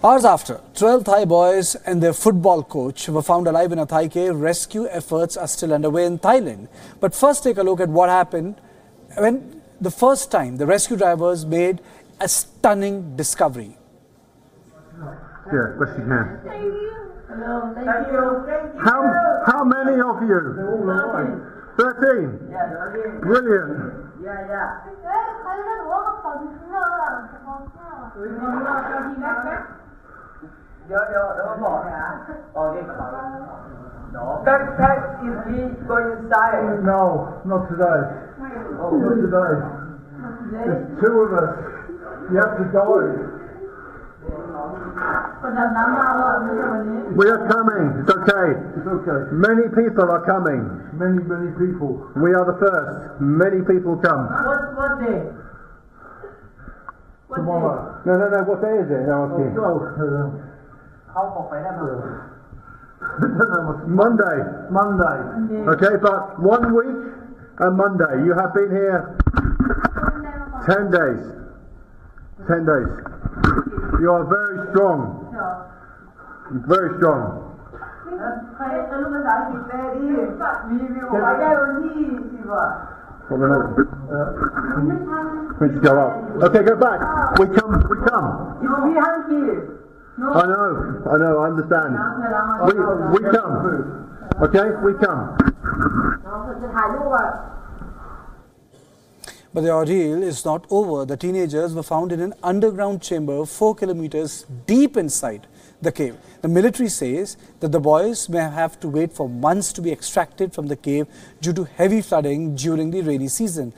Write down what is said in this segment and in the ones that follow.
Hours after, 12 Thai boys and their football coach were found alive in a Thai cave. Rescue efforts are still underway in Thailand. But first, take a look at what happened when the first time the rescue drivers made a stunning discovery. Yeah, best you can. Thank you. Hello, thank you. How many of you? 13. Yeah, 13. Brilliant. Yeah, yeah. Backpack is we go inside. No, not today. Not today. There's 2 of us. You have to dive. We are coming. It's okay. It's okay. Many people are coming. Many people. We are the first. Many people come. What day? Tomorrow. No. What day is it? Monday. Okay, but 1 week and Monday. You have been here 10 days. 10 days. You are very strong. Very strong. We just go up. Okay, go back. We come. I know, I understand. We come. Okay, we come. But the ordeal is not over. The teenagers were found in an underground chamber 4 kilometers deep inside the cave. The military says that the boys may have to wait for months to be extracted from the cave due to heavy flooding during the rainy season.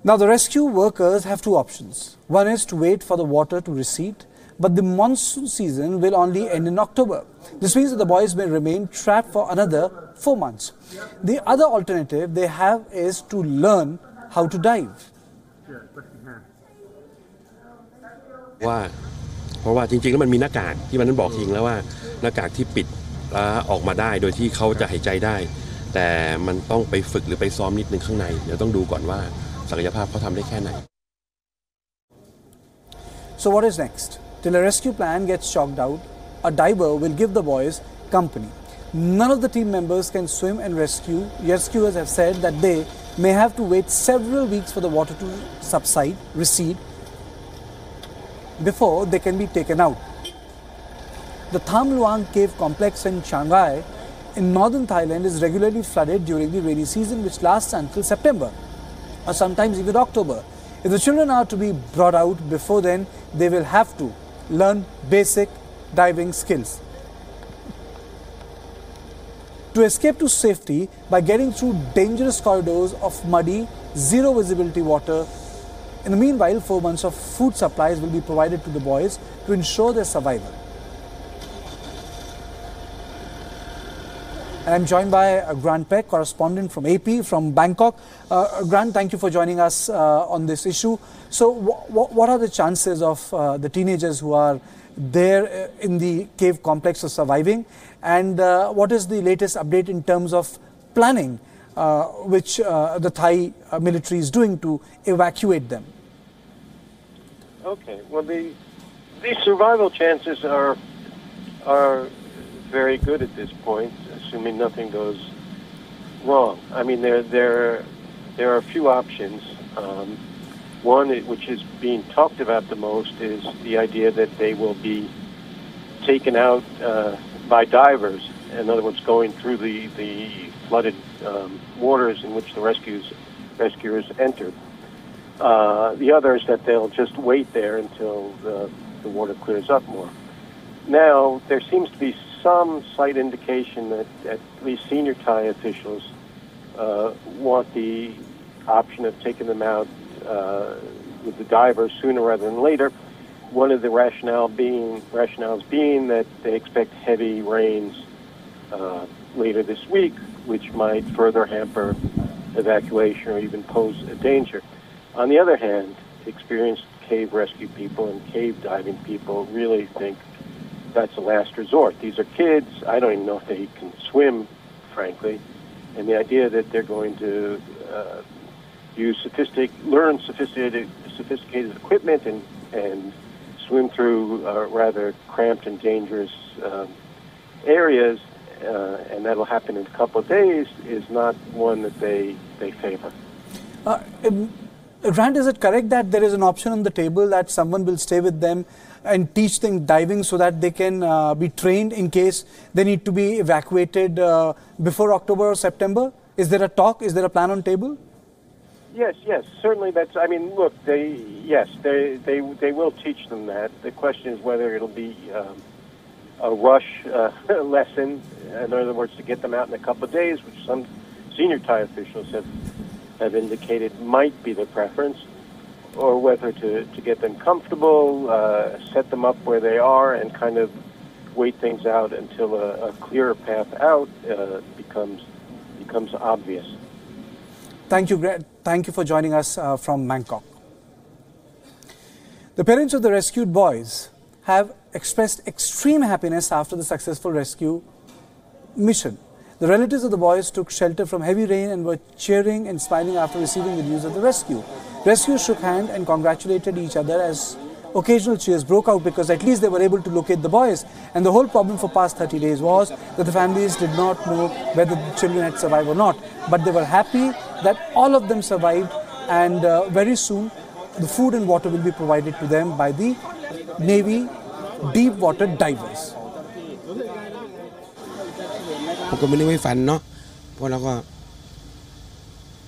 Now, the rescue workers have 2 options. One is to wait for the water to recede, but the monsoon season will only end in October. This means that the boys may remain trapped for another 4 months. The other alternative they have is to learn how to dive. เพราะว่าจริงๆแล้วมันมีหน้ากากที่มันบอกจริงแล้วว่าหน้ากากที่ปิดออกมาได้โดยที่เขาจะหายใจได้แต่มันต้องไปฝึกหรือไปซ้อมนิดนึงข้างในเดี๋ยวต้องดูก่อนว่าศักยภาพเขาทำได้แค่ไหน So what is next? Till a rescue plan gets chalked out, a diver will give the boys company. None of the team members can swim and rescue. Rescuers have said that they may have to wait several weeks for the water to recede, before they can be taken out. The Tham Luang Cave complex in Chiang in northern Thailand is regularly flooded during the rainy season, which lasts until September or sometimes even October. If the children are to be brought out before then, they will have to learn basic diving skills. To escape to safety by getting through dangerous corridors of muddy, zero visibility water. In the meanwhile, 4 months of food supplies will be provided to the boys to ensure their survival. And I'm joined by Grant Peck, correspondent from AP, from Bangkok. Grant, thank you for joining us on this issue. So what are the chances of the teenagers who are there in the cave complex of surviving? And what is the latest update in terms of planning which the Thai military is doing to evacuate them? Okay, well the survival chances are very good at this point, assuming nothing goes wrong. I mean, there are a few options. One, which is being talked about the most, is the idea that they will be taken out by divers. In other words, going through the flooded waters in which the rescuers entered. The other is that they'll just wait there until the water clears up more. Now, there seems to be some slight indication that at least senior Thai officials want the option of taking them out with the divers sooner rather than later. One of the rationales being that they expect heavy rains later this week, which might further hamper evacuation or even pose a danger. On the other hand, experienced cave rescue people and cave diving people really think that's a last resort. These are kids. I don't even know if they can swim, frankly. And the idea that they're going to learn sophisticated equipment and swim through rather cramped and dangerous areas, and that'll happen in a couple of days, is not one that they favor. Grant, is it correct that there is an option on the table that someone will stay with them and teach them diving so that they can be trained in case they need to be evacuated before October or September? Is there a talk? Is there a plan on table? Yes, certainly. That's. I mean, look, they will teach them that. The question is whether it'll be a rush lesson. In other words, to get them out in a couple of days, which some senior Thai officials have indicated might be the preference, or whether to get them comfortable, set them up where they are, and kind of wait things out until a clearer path out becomes obvious. Thank you, Grant. Thank you for joining us from Bangkok. The parents of the rescued boys have expressed extreme happiness after the successful rescue mission. The relatives of the boys took shelter from heavy rain and were cheering and smiling after receiving the news of the rescue. Rescuers shook hands and congratulated each other as occasional cheers broke out because at least they were able to locate the boys. And the whole problem for past 30 days was that the families did not know whether the children had survived or not. But they were happy that all of them survived, and very soon the food and water will be provided to them by the Navy deep water divers. ผมก็ไม่นึกไม่ฝันเนาะเพราะเราก็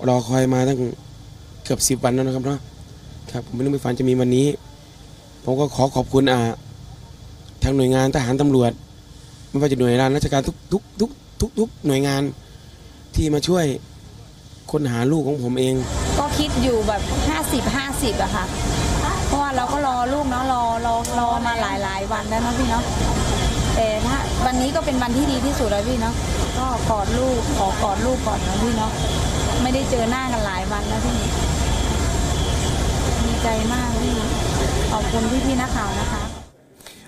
รอคอยมาตั้งเกือบ10 วันแล้วนะครับเนาะครับผมไม่นึกไม่ฝันจะมีวันนี้ผมก็ขอบคุณทางหน่วยงานทหารตำรวจไม่ว่าจะหน่วยงานราชการทุกหน่วยงานที่มาช่วยค้นหาลูกของผมเองก็คิดอยู่แบบ50-50อะค่ะเพราะว่าเราก็รอลูกเนาะรอมาหลายวันแล้วเนาะพี่เนาะแต่ถ้าวันนี้ก็เป็นวันที่ดีที่สุดแล้วพี่เนาะก็กอดลูกขอกอดลูกก่อนนะพี่เนาะไม่ได้เจอหน้ากันหลายวันแล้วพี่ดีใจมากพี่ขอบคุณพี่นักข่าวนะคะ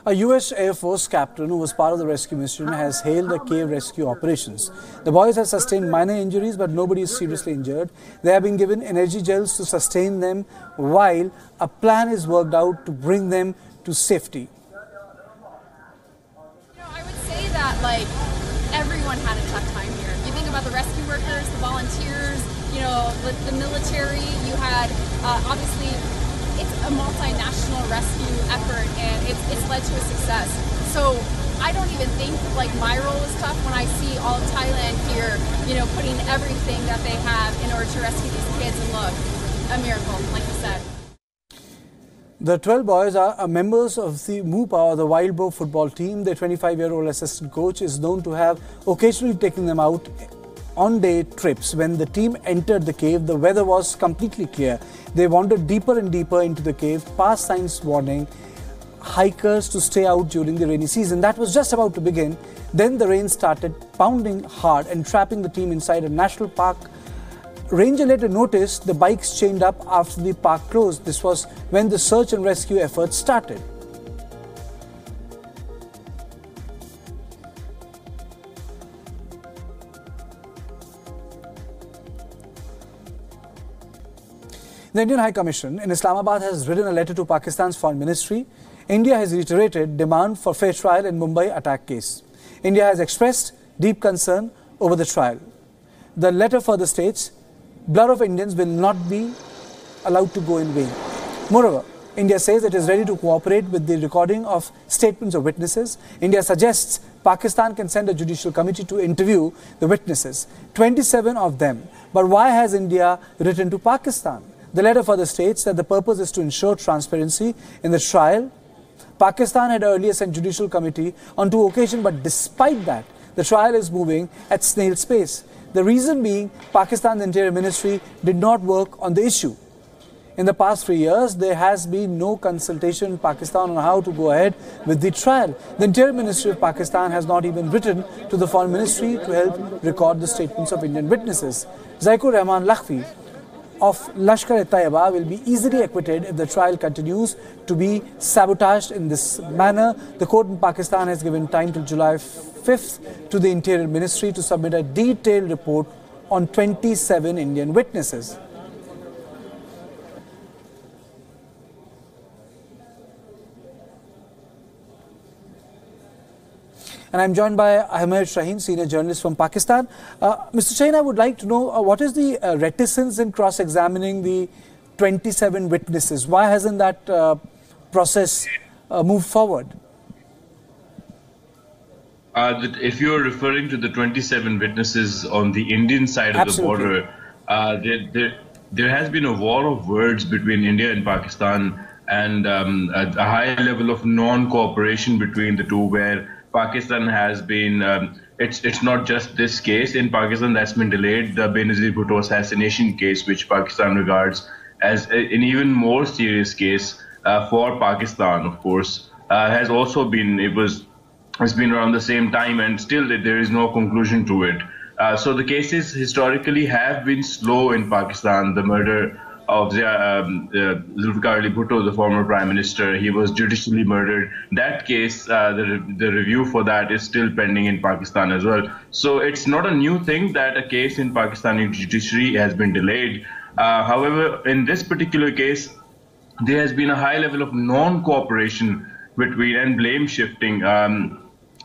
A U.S. Air Force captain who was part of the rescue mission has hailed the cave rescue operations. The boys have sustained minor injuries, but nobody is seriously injured. They have been given energy gels to sustain them while a plan is worked out to bring them to safety. I would say that everyone had a tough time here. You think about the rescue workers, the volunteers, the military. You had obviously. It's a multinational rescue effort, and it's led to a success. So I don't even think my role is tough when I see all of Thailand here, putting everything that they have in order to rescue these kids. And look, a miracle, like you said. The 12 boys are members of the MUPA, the Wild Boar football team. Their 25-year-old assistant coach is known to have occasionally taken them out on-day trips. When the team entered the cave, the weather was completely clear. They wandered deeper and deeper into the cave, past signs warning hikers to stay out during the rainy season. That was just about to begin. Then the rain started pounding hard and trapping the team inside a national park. Ranger later noticed the bikes chained up after the park closed. This was when the search and rescue efforts started. The Indian High Commission in Islamabad has written a letter to Pakistan's Foreign Ministry. India has reiterated demand for fair trial in Mumbai attack case. India has expressed deep concern over the trial. The letter further states, blood of Indians will not be allowed to go in vain. Moreover, India says it is ready to cooperate with the recording of statements of witnesses. India suggests Pakistan can send a judicial committee to interview the witnesses, 27 of them. But why has India written to Pakistan? The letter further states that the purpose is to ensure transparency in the trial. Pakistan had earlier sent judicial committee on 2 occasions, but despite that, the trial is moving at snail's pace. The reason being, Pakistan's Interior Ministry did not work on the issue. In the past 3 years, there has been no consultation in Pakistan on how to go ahead with the trial. The Interior Ministry of Pakistan has not even written to the Foreign Ministry to help record the statements of Indian witnesses. Zaikur Rahman Lakhvi of Lashkar-e-Taiba will be easily acquitted if the trial continues to be sabotaged in this manner. The court in Pakistan has given time till July 5th to the Interior Ministry to submit a detailed report on 27 Indian witnesses. And I'm joined by Ahmed Shaheen, senior journalist from Pakistan. Mr. Shaheen, I would like to know what is the reticence in cross-examining the 27 witnesses? Why hasn't that process moved forward? If you're referring to the 27 witnesses on the Indian side of the border, there has been a war of words between India and Pakistan, and a high level of non-cooperation between the two, where Pakistan has been, it's not just this case in Pakistan that's been delayed. The Benazir Bhutto assassination case, which Pakistan regards as an even more serious case for Pakistan, of course, has also been, it's been around the same time, and still there is no conclusion to it. So the cases historically have been slow in Pakistan. The murder of Zulfikar Ali Bhutto, the former prime minister, he was judicially murdered. That case, the review for that is still pending in Pakistan as well. So it's not a new thing that a case in Pakistani judiciary has been delayed. However, in this particular case, there has been a high level of non-cooperation between and blame shifting.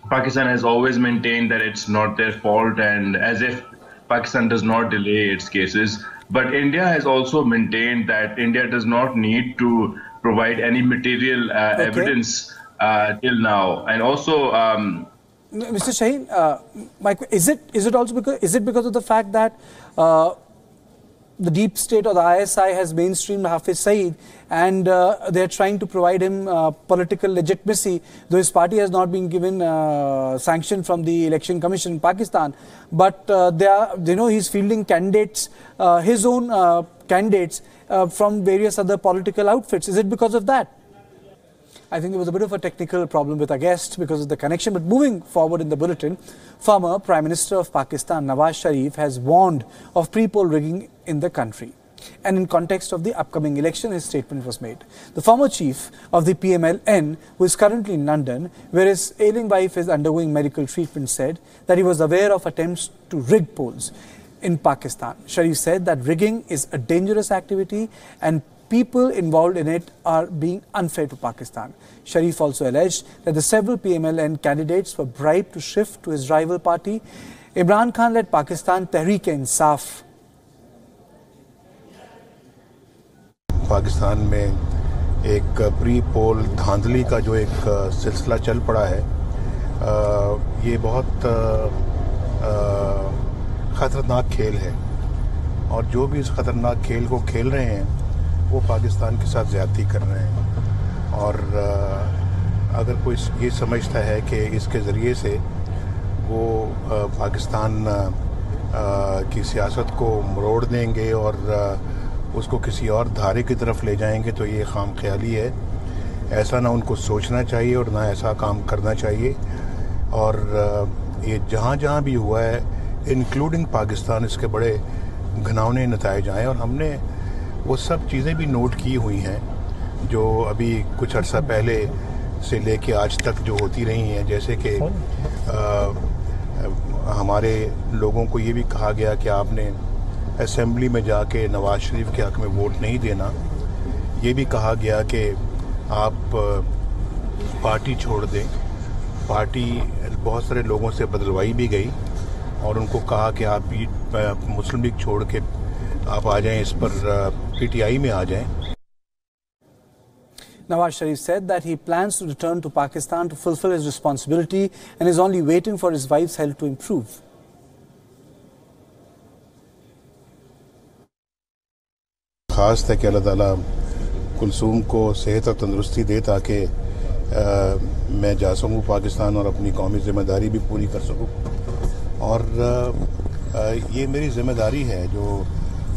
Pakistan has always maintained that it's not their fault, and as if Pakistan does not delay its cases. But India has also maintained that India does not need to provide any material evidence till now. And also, Mr. Shaheen, is it also because of the fact that the deep state or the ISI has mainstreamed Hafiz Saeed, and they're trying to provide him political legitimacy, though his party has not been given sanction from the Election Commission in Pakistan. But he's fielding candidates, his own candidates from various other political outfits. Is it because of that? I think there was a bit of a technical problem with our guest because of the connection. But moving forward in the bulletin, former Prime Minister of Pakistan, Nawaz Sharif, has warned of pre-poll rigging in the country. And in context of the upcoming election, his statement was made. The former chief of the PMLN, who is currently in London, where his ailing wife is undergoing medical treatment, said that he was aware of attempts to rig polls in Pakistan. Sharif said that rigging is a dangerous activity and people involved in it are being unfair to Pakistan. Sharif also alleged that the several PMLN candidates were bribed to shift to his rival party, Imran Khan-led Pakistan Tehreek-e-Insaf. Pakistan में एक pre poll धांधली का जो एक सिलसिला चल पड़ा है, ये बहुत ख़तरनाक खेल है, और जो भी इस ख़तरनाक खेल को खेल रहे हैं वो पाकिस्तान के साथ ज़्यादती कर रहे हैं। और अगर कोई ये समझता है कि इसके ज़रिए से वो पाकिस्तान की सियासत को मरोड़ देंगे और उसको किसी और धारे की तरफ ले जाएंगे, तो ये खाम ख्याली है। ऐसा ना उनको सोचना चाहिए और ना ऐसा काम करना चाहिए। और ये जहाँ जहाँ भी हुआ है, इंक्लूडिंग पाकिस्तान, इसके बड़े घिनौने नताइज आए। और हमने वो सब चीज़ें भी नोट की हुई हैं जो अभी कुछ अर्सा पहले से लेके आज तक जो होती रही हैं। जैसे कि हमारे लोगों को ये भी कहा गया कि आपने असेंबली में जाके नवाज शरीफ के हक़ में वोट नहीं देना। ये भी कहा गया कि आप पार्टी छोड़ दें। पार्टी बहुत सारे लोगों से बदलवाई भी गई और उनको कहा कि आप मुस्लिम लीग छोड़ के आप आ जाएं, इस पर पीटीआई में आ जाएं। Nawaz Sharif said that he plans to return to Pakistan to fulfill his responsibility and is only waiting for his wife's health to improve. ख़ास है कि अल्लाह ताला कुलसूम को सेहत और तंदुरुस्ती दे ताकि मैं जा सकूँ पाकिस्तान और अपनी कौमी ज़िम्मेदारी भी पूरी कर सकूँ। और ये मेरी ज़िम्मेदारी है जो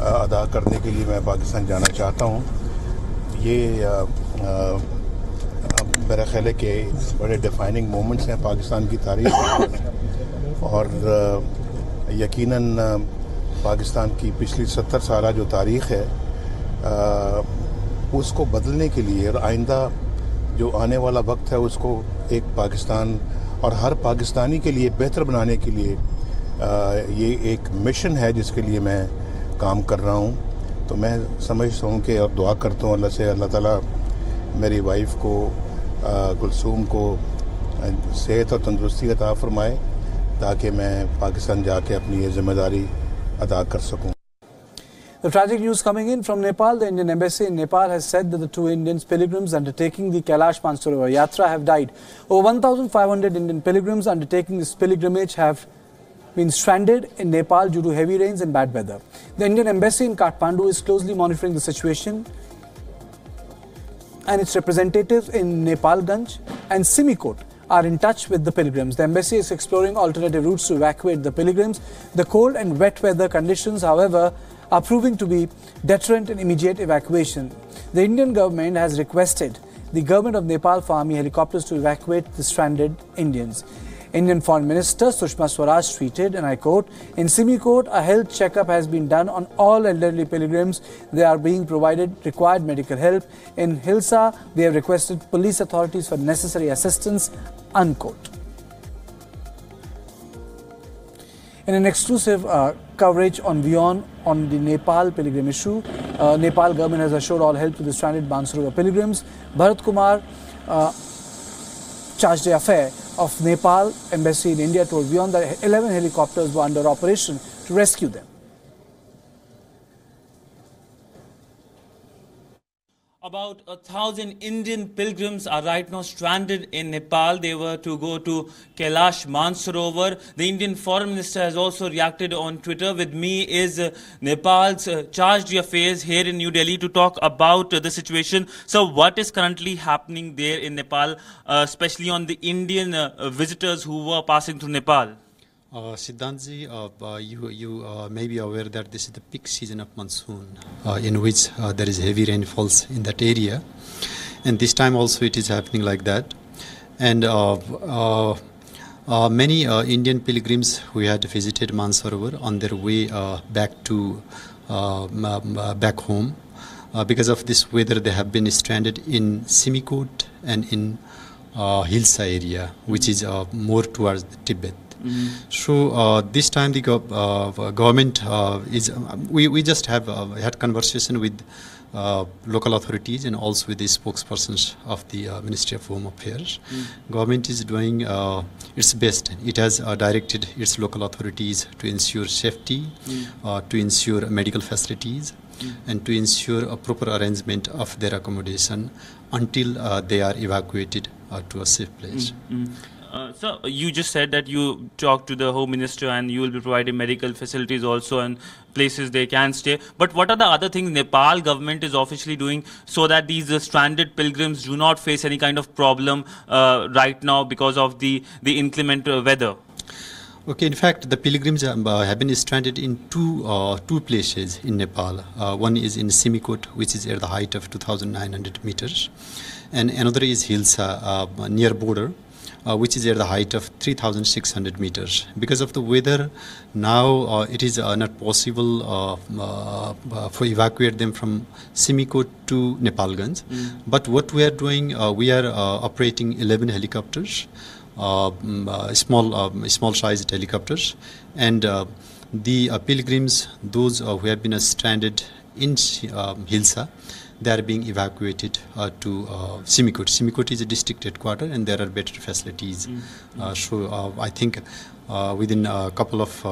अदा करने के लिए मैं पाकिस्तान जाना चाहता हूँ। ये मेरा ख्याल है कि बड़े डिफाइनिंग मोमेंट्स हैं पाकिस्तान की तारीख में, और यकीनन पाकिस्तान की पिछली 70 साल जो तारीख़ है उसको बदलने के लिए और आइंदा जो आने वाला वक्त है उसको एक पाकिस्तान और हर पाकिस्तानी के लिए बेहतर बनाने के लिए ये एक मिशन है जिसके लिए मैं काम कर रहा हूँ। तो मैं समझता हूँ कि और दुआ करता हूँ अल्लाह से, अल्लाह ताला मेरी वाइफ को कुलसूम को सेहत और तंदुरुस्ती अता फरमाए ताकि मैं पाकिस्तान जाके अपनी ये जिम्मेदारी अदा कर सकूं. The tragic news coming in from Nepal. The Indian embassy in Nepal has said that the 2 Indian pilgrims undertaking the Kailash Mansarovar Yatra have died. Over 1,500 Indian pilgrims undertaking this pilgrimage have been stranded in Nepal due to heavy rains and bad weather. The Indian embassy in Kathmandu is closely monitoring the situation, and its representatives in Nepalganj and Simikot are in touch with the pilgrims. The embassy is exploring alternative routes to evacuate the pilgrims. The cold and wet weather conditions, however, are proving to be deterrent in immediate evacuation. The Indian government has requested the government of Nepal for army helicopters to evacuate the stranded Indians. Indian Foreign Minister Sushma Swaraj tweeted, and I quote, "In Simikot, a health checkup has been done on all elderly pilgrims. They are being provided required medical help. In Hilsa, we have requested police authorities for necessary assistance," unquote. In an exclusive coverage on WION on the Nepal pilgrim issue, Nepal government has assured all help to the stranded Mansarovar pilgrims. Bharat Kumar, charge d'affaires of Nepal embassy in India, told WION that 11 helicopters were under operation to rescue them. About 1,000 Indian pilgrims are right now stranded in Nepal. They were to go to Kailash Mansarovar. The Indian Foreign Minister has also reacted on Twitter. With me is Nepal's charge d'affaires here in New Delhi to talk about the situation. So what is currently happening there in Nepal, especially on the Indian visitors who were passing through Nepal? Siddhantji, you may be aware that this is the peak season of monsoon, in which there is heavy rainfalls in that area, and this time also it is happening like that. And many Indian pilgrims who had visited Mansarovar on their way back to back home, because of this weather, they have been stranded in Simikot and in Hilsa area, which is more towards Tibet. So this time the government is we just have had conversation with local authorities and also with the spokespersons of the Ministry of Home Affairs. Government is doing its best. It has directed its local authorities to ensure safety, to ensure medical facilities, and to ensure a proper arrangement of their accommodation until they are evacuated to a safe place. So you just said that you talked to the Home Minister and you will be providing medical facilities also and places they can stay. But what are the other things Nepal government is officially doing so that these stranded pilgrims do not face any kind of problem right now because of the inclement weather? Okay, in fact, the pilgrims have been stranded in two places in Nepal. One is in Simikot, which is at the height of 2,900 meters, and another is Hilsa, near border, which is at the height of 3,600 meters. Because of the weather, now it is not possible for evacuate them from Simikot to Nepalganj. But what we are doing, we are operating 11 helicopters, small sized helicopters, and the pilgrims, those who have been stranded in Hilsa, they are being evacuated to Simikot. Simikot is a district headquarters and there are better facilities. So I think within a couple of,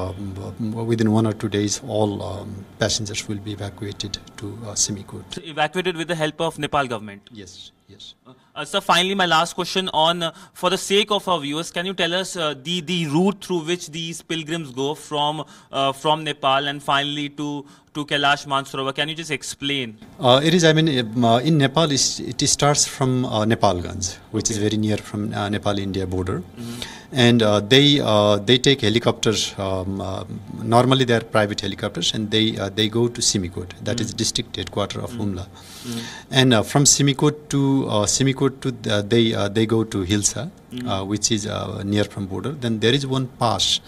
within 1 or 2 days, all passengers will be evacuated to Simikot. So evacuated with the help of Nepal government? Yes, yes. So finally, my last question on, for the sake of our viewers, can you tell us the route through which these pilgrims go from Nepal and finally to Kailash Mansarovar? Can you just explain? It is, I mean, in Nepal, it starts from Nepalganj, which is very near from Nepal-India border. And they take helicopters, normally they are private helicopters, and they go to Simikot, that is district headquarters of Humla. And from Simikot to they go to Hilsa, which is near from border. Then there is one pass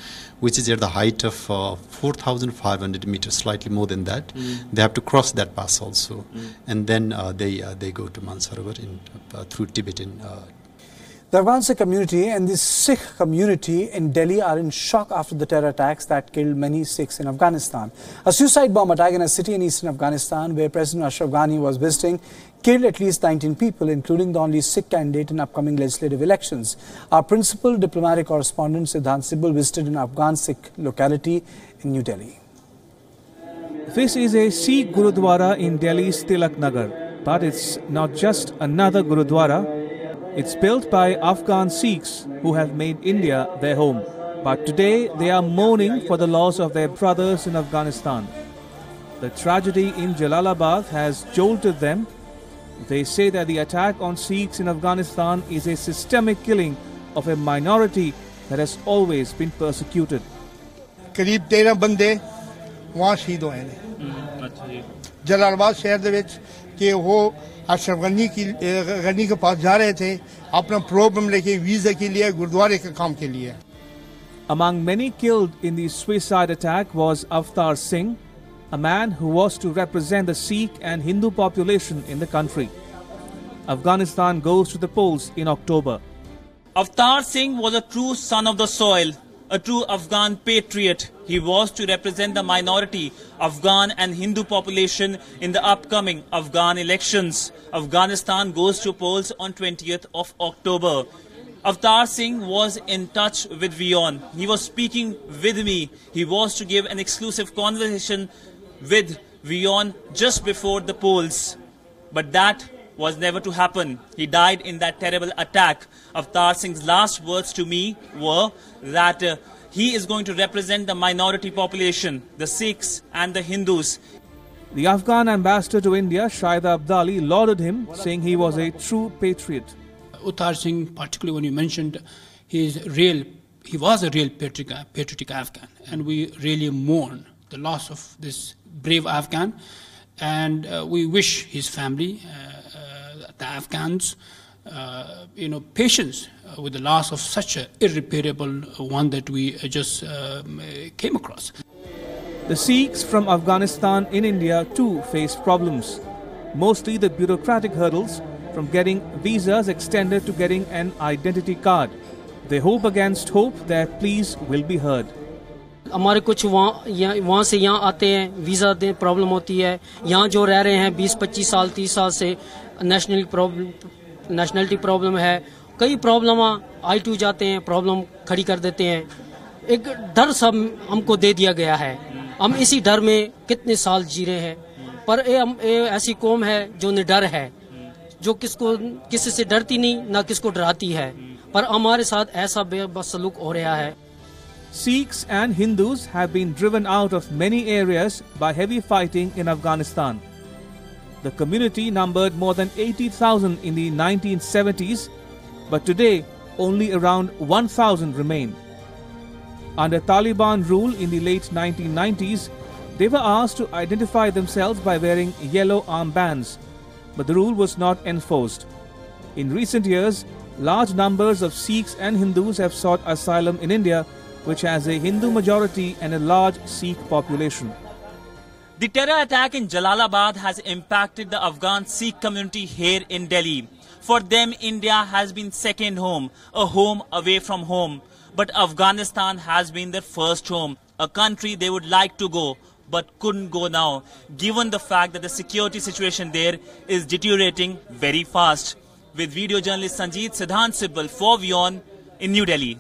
which is at the height of 4,500 meters, slightly more than that. They have to cross that pass also, and then they go to Mansarovar through Tibetan. The Afghan Sikh community and the Sikh community in Delhi are in shock after the terror attacks that killed many Sikhs in Afghanistan. A suicide bomb attack in a city in eastern Afghanistan where President Ashraf Ghani was visiting killed at least 19 people, including the only Sikh candidate in upcoming legislative elections. Our principal diplomatic correspondent Siddhant Sibal visited an Afghan Sikh locality in New Delhi. This is a Sikh Gurudwara in Delhi's Tilak Nagar, but it's not just another Gurudwara. It's built by Afghan Sikhs who have made India their home. But today they are mourning for the loss of their brothers in Afghanistan. The tragedy in Jalalabad has jolted them. They say that the attack on Sikhs in Afghanistan is a systemic killing of a minority that has always been persecuted. करीब 13 बंदे वहाँ शहीद हुए हैं जलालाबाद शहर दे विच कि वो अशरफ गनी के पास जा रहे थे अपना प्रॉब्लम लेके वीजा के लिए गुरुद्वारे के काम के लिए. Among many killed in the suicide attack was Avtar Singh, a man who was to represent the Sikh and Hindu population in the country. Afghanistan goes to the polls in October. Avtar Singh was a true son of the soil, a true Afghan patriot. He was to represent the minority Afghan and Hindu population in the upcoming Afghan elections. Afghanistan goes to polls on 20th of October. Avtar Singh was in touch with WION. He was speaking with me. He was to give an exclusive conversation with WION just before the polls. But that was never to happen. He died in that terrible attack. Avtar Singh's last words to me were that he is going to represent the minority population, the Sikhs and the Hindus. The Afghan ambassador to India, Shahida Abdali, lauded him, saying he was a true patriot. Avtar Singh, particularly when you mentioned he was a real patriotic Afghan, and we really mourn the loss of this brave Afghan, and we wish his family, the Afghans, patience with the loss of such an irreparable one that we just came across. The Sikhs from Afghanistan in India too face problems, mostly the bureaucratic hurdles from getting visas extended to getting an identity card. They hope against hope their pleas will be heard. हमारे कुछ वहाँ से यहाँ आते हैं, visa दे problem होती है. यहाँ जो रह रहे हैं 20-25 साल 30 साल से नेशनलिटी प्रॉब्लम है. कई प्रॉब्लम I2 जाते हैं, प्रॉब्लम खड़ी कर देते हैं. एक डर सब हमको दे दिया गया है. हम इसी डर में कितने साल जी रहे हैं. पर ये ऐसी कौम है जो निडर है, जो किसी से डरती नहीं, ना किसको डराती है. पर हमारे साथ ऐसा बेबसलूक हो रहा है. Sikhs and Hindus have been driven out of many areas by heavy fighting in Afghanistan. The community numbered more than 80,000 in the 1970s, but today only around 1,000 remain. Under Taliban rule in the late 1990s, they were asked to identify themselves by wearing yellow armbands, but the rule was not enforced. In recent years, large numbers of Sikhs and Hindus have sought asylum in India, which has a Hindu majority and a large Sikh population. The terror attack in Jalalabad has impacted the Afghan Sikh community here in Delhi. For them, India has been second home, a home away from home. But Afghanistan has been their first home, a country they would like to go, but couldn't go now, given the fact that the security situation there is deteriorating very fast. With video journalist Sanjeet, Siddhant Sibal for WION in New Delhi.